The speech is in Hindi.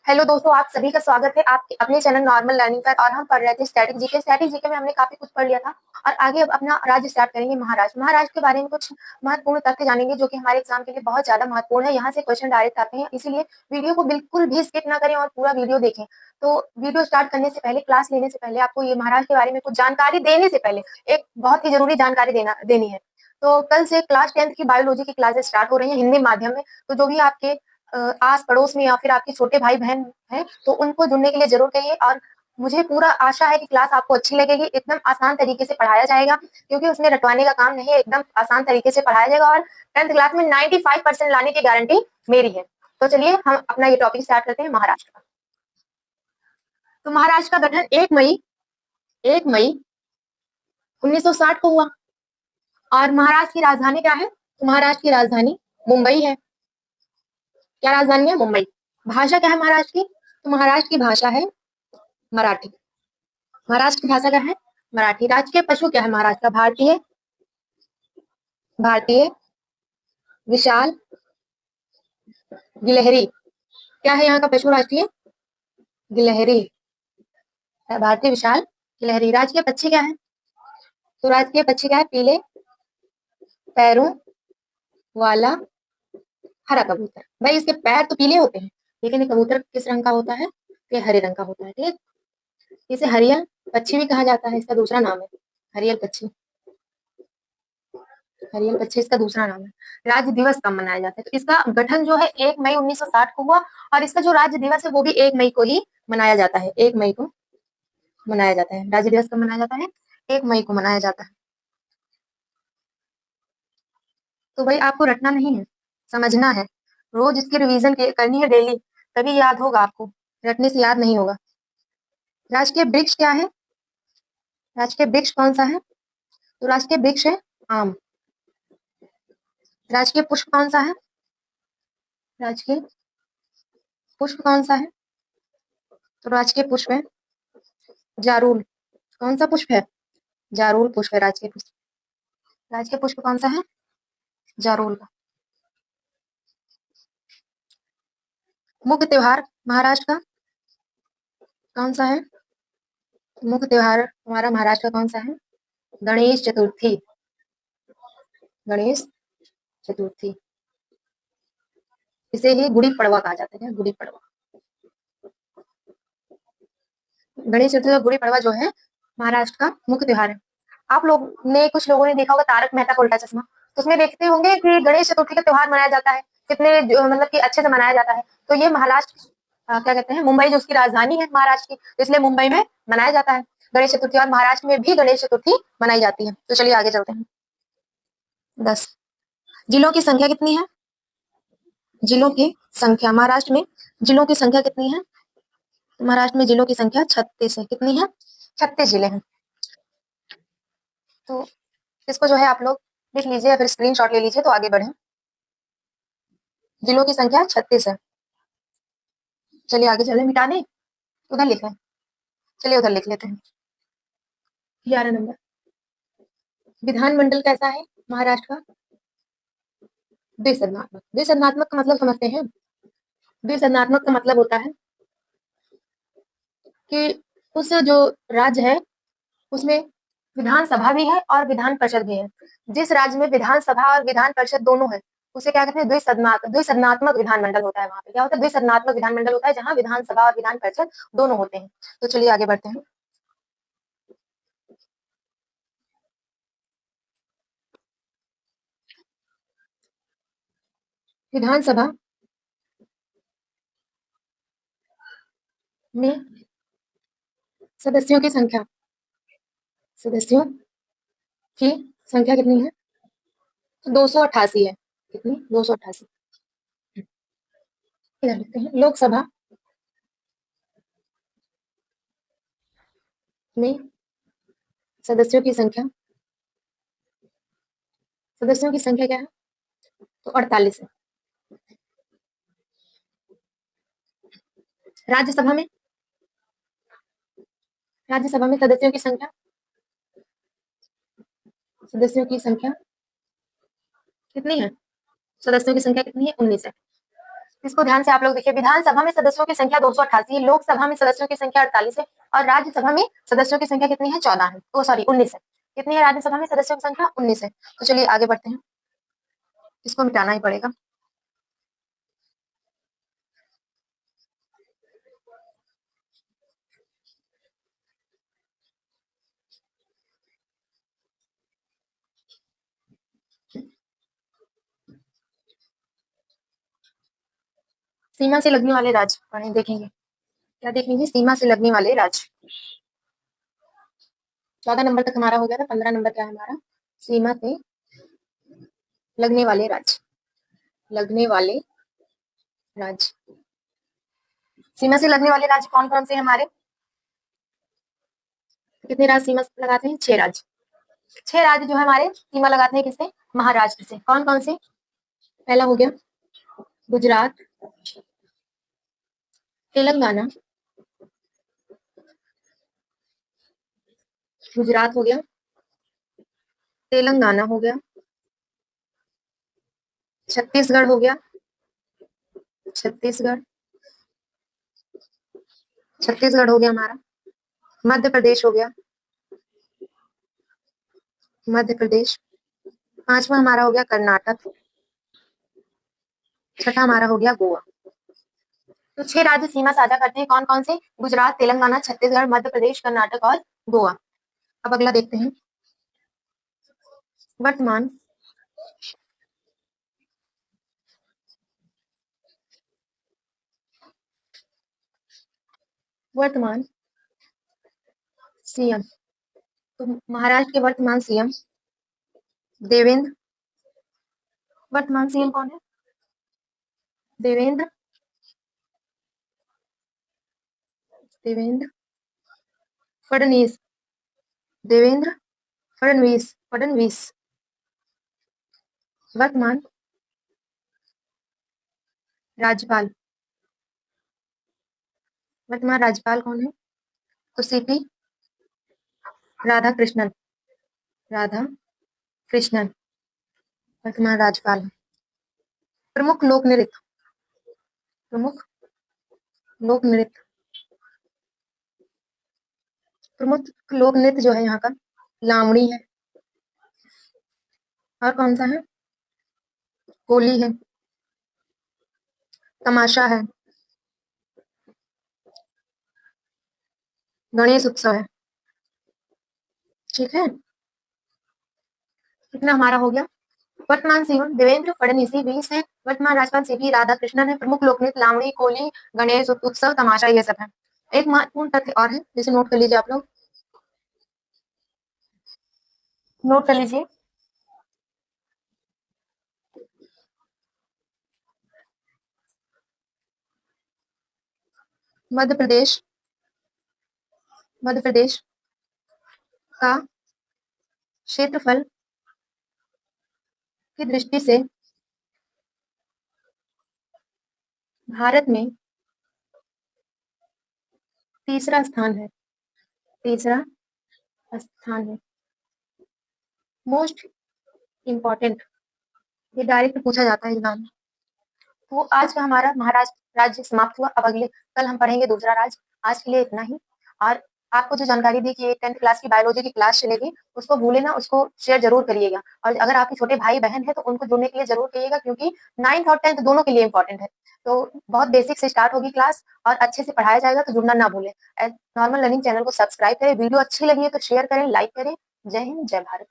हेलो दोस्तों, आप सभी का स्वागत है आपके अपने चैनल नॉर्मल लर्निंग पर। और हम पढ़ रहे थे स्टैटिक जीके। स्टैटिक जीके में हमने काफी कुछ पढ़ लिया था और आगे अब अपना राज्य स्टार्ट करेंगे महाराष्ट्र। महाराष्ट्र के बारे में कुछ महत्वपूर्ण तथ्य जानेंगे जो कि हमारे एग्जाम के लिए बहुत ज्यादा महत्वपूर्ण है। यहाँ से क्वेश्चन डायरेक्ट आते हैं, इसीलिए वीडियो को बिल्कुल भी स्किप ना करें और पूरा वीडियो देखें। तो वीडियो स्टार्ट करने से पहले, क्लास लेने से पहले, आपको ये महाराष्ट्र के बारे में कुछ जानकारी देने से पहले एक बहुत ही जरूरी जानकारी देनी है। तो कल से क्लास 10th की बायोलॉजी की क्लासेस स्टार्ट हो रही है हिंदी माध्यम में। तो जो भी आपके आस पड़ोस में या फिर आपके छोटे भाई बहन हैं तो उनको जुड़ने के लिए जरूर कहिए। और मुझे पूरा आशा है कि क्लास आपको अच्छी लगेगी। एकदम आसान तरीके से पढ़ाया जाएगा क्योंकि उसमें रटवाने का काम नहीं है, एकदम आसान तरीके से पढ़ाया जाएगा। और 10th क्लास में 95% लाने की गारंटी मेरी है। तो चलिए हम अपना ये टॉपिक स्टार्ट करते हैं महाराष्ट्र का। तो महाराष्ट्र का गठन 1 मई 1960 को हुआ। और महाराष्ट्र की राजधानी क्या है? तो महाराष्ट्र की राजधानी मुंबई है। क्या राजधानी है? मुंबई। भाषा क्या है महाराष्ट्र की? तो महाराष्ट्र की भाषा है मराठी। महाराष्ट्र की भाषा क्या है? मराठी। राजकीय पशु क्या है महाराष्ट्र का? भारतीय विशाल गिलहरी। क्या है यहाँ का पशु राष्ट्रीय? गिलहरी। भारतीय विशाल गिलहरी। राजकीय पक्षी क्या है? तो राजकीय पक्षी क्या है? पीले पैरों वाला हरा कबूतर। भाई इसके पैर तो पीले होते हैं लेकिन ये कबूतर किस रंग का होता है? ये हरे रंग का होता है। ठीक, इसे हरियल पक्षी भी कहा जाता है, इसका दूसरा नाम है हरियल पक्षी। हरियल पक्षी इसका दूसरा नाम है। राज्य दिवस कब मनाया जाता है? तो इसका गठन जो है 1 मई 1960 को हुआ और इसका जो राज्य दिवस है वो भी 1 मई को ही मनाया जाता है। 1 मई को मनाया जाता है। राज्य दिवस कब मनाया जाता है? 1 मई को मनाया जाता है। तो भाई आपको रटना नहीं है, समझना है। रोज इसकी रिवीजन करनी है डेली, तभी याद होगा आपको, रटने से याद नहीं होगा। राष्ट्रीय वृक्ष क्या है? राष्ट्रीय वृक्ष कौन सा है? तो राष्ट्रीय वृक्ष है आम। राजकीय पुष्प कौन सा है? राजकीय पुष्प कौन सा है? तो राजकीय पुष्प है जारूल। कौन सा पुष्प है? जारूल पुष्प है राजकीय पुष्प। राजकीय पुष्प कौन सा है? जारूल का। मुख्य त्योहार महाराष्ट्र का कौन सा है? मुख्य त्योहार हमारा महाराष्ट्र का कौन सा है? गणेश चतुर्थी। गणेश चतुर्थी। इसे ही गुड़ी पड़वा कहा जाता है। गुड़ी पड़वा। गणेश चतुर्थी और गुड़ी पड़वा जो है महाराष्ट्र का मुख्य त्योहार है। आप लोग ने, कुछ लोगों ने देखा होगा तारक मेहता का उल्टा चश्मा, तो उसमें देखते होंगे कि गणेश चतुर्थी का त्योहार मनाया जाता है कितने मतलब कि अच्छे से मनाया जाता है। तो ये महाराष्ट्र क्या कहते हैं, मुंबई जो उसकी राजधानी है महाराष्ट्र की, तो इसलिए मुंबई में मनाया जाता है गणेश चतुर्थी। और महाराष्ट्र में भी गणेश चतुर्थी मनाई जाती है। तो चलिए आगे चलते हैं। 10 जिलों की संख्या कितनी है? जिलों की संख्या महाराष्ट्र में, जिलों की संख्या कितनी है? महाराष्ट्र में जिलों की संख्या 36 है। कितनी है? 36 जिले हैं। तो इसको जो है आप लोग लिख लीजिए या फिर स्क्रीनशॉट ले लीजिए तो आगे बढ़े। जिलों की संख्या 36 है। चलिए आगे चले। मिटा दें? उधर लिखा है, चलिए उधर लिख लेते हैं। 11 नंबर। विधानमंडल कैसा है महाराष्ट्र का? द्विसदनात्मक। द्विसदनात्मक का मतलब समझते हैं? द्विसदनात्मक का मतलब होता है कि उस जो राज्य है उसमें विधानसभा भी है और विधान परिषद भी है। जिस राज्य में विधानसभा और विधान परिषद दोनों है उसे क्या कहते हैं? द्विसदनात्मक विधानमंडल होता है। वहां पे क्या होता है? द्विसदनात्मक विधानमंडल होता है जहां विधानसभा और विधान परिषद दोनों होते हैं। तो चलिए आगे बढ़ते हैं। विधानसभा में सदस्यों की संख्या, सदस्यों की संख्या कितनी है? 288 है। कितनी? 288। इधर लिखते हैं। लोकसभा में सदस्यों की संख्या, सदस्यों की संख्या क्या है? तो 48 है। राज्यसभा में, राज्यसभा में सदस्यों की संख्या, सदस्यों की संख्या कितनी है? सदस्यों की संख्या कितनी है? 19 है। इसको ध्यान से आप लोग देखिए। विधानसभा में सदस्यों की संख्या 288 है, लोकसभा में सदस्यों की संख्या 48 है और राज्यसभा में सदस्यों की संख्या कितनी है? 14 है। ओ सॉरी 19 है। कितनी है राज्यसभा में सदस्यों की संख्या? 19 है। तो चलिए आगे बढ़ते हैं। इसको मिटाना ही पड़ेगा। सीमा से लगने वाले राज्य पढ़ें देखेंगे। क्या देखेंगे? सीमा से लगने वाले राज्य। 14 नंबर तक हमारा हो गया था। 15 नंबर क्या है हमारा? सीमा से लगने वाले राज्य। लगने वाले राज्य। सीमा से लगने वाले राज्य कौन कौन से हैं हमारे? कितने राज्य सीमा लगाते हैं? 6 राज्य। 6 राज्य जो है हमारे सीमा लगाते हैं किससे? महाराष्ट्र से। कौन कौन से? पहला हो गया गुजरात, तेलंगाना। गुजरात हो गया, तेलंगाना हो गया, छत्तीसगढ़ हो गया, छत्तीसगढ़। छत्तीसगढ़ हो गया हमारा। मध्य प्रदेश हो गया, मध्य प्रदेश। पांचवा हमारा हो गया कर्नाटक। छठा हमारा हो गया गोवा। तो 6 राज्य सीमा साझा करते हैं। कौन कौन से? गुजरात, तेलंगाना, छत्तीसगढ़, मध्य प्रदेश, कर्नाटक और गोवा। अब अगला देखते हैं। वर्तमान वर्तमान सीएम। तो महाराष्ट्र के वर्तमान सीएम देवेंद्र। वर्तमान सीएम कौन है? देवेंद्र। देवेंद्र फडणवीस। देवेंद्र फडणवीस। फडणवीस। वर्तमान राज्यपाल। वर्तमान राज्यपाल कौन है? तो सीपी राधा कृष्णन। राधा कृष्णन वर्तमान राज्यपाल है। प्रमुख लोक नृत्य। प्रमुख लोक नृत्य। प्रमुख लोक नृत्य जो है यहाँ का लावणी है। और कौन सा है? होली है, तमाशा है, गणेश उत्सव है। ठीक है, कितना हमारा हो गया? वर्तमान सीएम देवेंद्र फडणवीस 20 है। वर्तमान राज्यपाल सीपी राधाकृष्णन है। प्रमुख लोक नृत्य लावणी, होली, गणेश उत्सव, तमाशा, ये सब है। एक महत्वपूर्ण तथ्य और है जिसे नोट कर लीजिए आप लोग। नोट कर लीजिए। मध्य प्रदेश मध्य प्रदेश का क्षेत्रफल की दृष्टि से भारत में तीसरा स्थान है। तीसरा स्थान है। Most important. ये डायरेक्ट पूछा जाता है एग्जाम में। तो आज का हमारा महाराष्ट्र राज्य समाप्त हुआ। अब अगले कल हम पढ़ेंगे दूसरा राज्य। आज के लिए इतना ही। और आपको जो जानकारी दी कि 10th क्लास की बायोलॉजी की क्लास चलेगी, उसको भूले ना, उसको शेयर जरूर करिएगा। और अगर आपके छोटे भाई बहन है तो उनको जुड़ने के लिए जरूर कहिएगा, क्योंकि 9th और 10th दोनों के लिए इंपॉर्टेंट है। तो बहुत बेसिक से स्टार्ट होगी क्लास और अच्छे से पढ़ाया जाएगा, तो जुड़ना ना भूलें। नॉर्मल लर्निंग चैनल को सब्सक्राइब करें। वीडियो अच्छी लगी है तो शेयर करें, लाइक करें। जय हिंद, जय भारत।